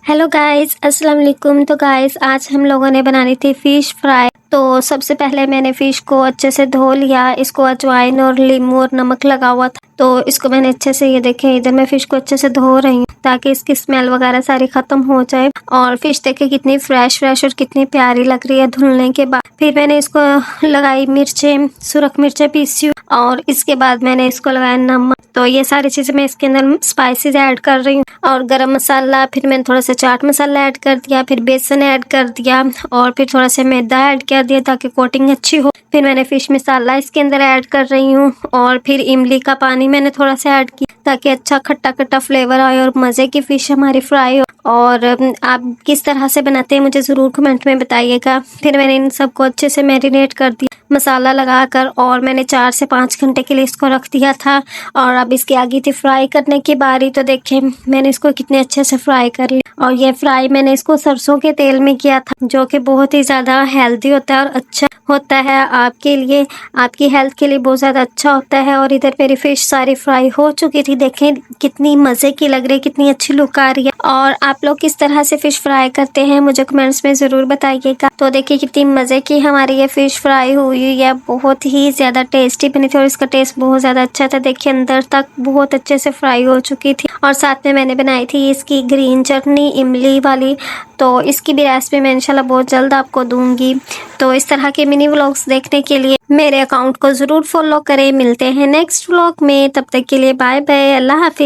Hello guys, अस्सलाम वालेकुम। तो गाइस आज हम लोगों ने बनानी थी फ़िश फ्राई। तो सबसे पहले मैंने फ़िश को अच्छे से धो लिया। इसको अजवाइन और नींबू और नमक लगा हुआ था, तो इसको मैंने अच्छे से, ये देखें इधर मैं फ़िश को अच्छे से धो रही हूँ ताकि इसकी स्मेल वगैरह सारी ख़त्म हो जाए। और फ़िश देखे कितनी फ्रेश और कितनी प्यारी लग रही है धुलने के बाद। फिर मैंने इसको लगाई मिर्चें, सुरख मिर्चें पीसी और इसके बाद मैंने इसको लगाया नमक। तो ये सारी चीज़ें मैं इसके अंदर स्पाइसेस ऐड कर रही हूँ और गरम मसाला, फिर मैंने थोड़ा सा चाट मसाला ऐड कर दिया, फिर बेसन ऐड कर दिया और फिर थोड़ा सा मैदा ऐड कर दिया ताकि कोटिंग अच्छी हो। फिर मैंने फ़िश मसाला इसके अंदर ऐड कर रही हूँ और फिर इमली का पानी मैंने थोड़ा सा ऐड किया ताकि अच्छा खट्टा खट्टा फ्लेवर आए और मज़े की फ़िश हमारी फ्राई हो। और आप किस तरह से बनाते हैं मुझे ज़रूर कमेंट में बताइएगा। फिर मैंने इन सबको अच्छे से मैरिनेट कर दिया मसाला लगाकर और मैंने 4 से 5 घंटे के लिए इसको रख दिया था। और अब इसकी आ गई थी फ्राई करने की बारी। तो देखिए मैंने इसको कितने अच्छे से फ्राई कर लिया और ये फ्राई मैंने इसको सरसों के तेल में किया था, जो कि बहुत ही ज़्यादा हेल्दी होता है और अच्छा होता है आपके लिए, आपकी हेल्थ के लिए बहुत ज़्यादा अच्छा होता है। और इधर मेरी फ़िश सारी फ्राई हो चुकी थी। देखें कितनी मज़े की लग रही है, कितनी अच्छी लुक आ रही है। और आप लोग किस तरह से फ़िश फ्राई करते हैं मुझे कमेंट्स में ज़रूर बताइएगा। तो देखिए कितनी मज़े की हमारी ये फ़िश फ्राई हुई है, बहुत ही ज़्यादा टेस्टी बनी थी और इसका टेस्ट बहुत ज़्यादा अच्छा था। देखिए अंदर तक बहुत अच्छे से फ्राई हो चुकी थी। और साथ में मैंने बनाई थी इसकी ग्रीन चटनी इमली वाली, तो इसकी भी रेसिपी मैं इंशाल्लाह बहुत जल्द आपको दूंगी। तो इस तरह के मिनी व्लॉग्स देखने के लिए मेरे अकाउंट को ज़रूर फॉलो करें। मिलते हैं नेक्स्ट व्लॉग में, तब तक के लिए बाय बाय, अल्लाह हाफिज़।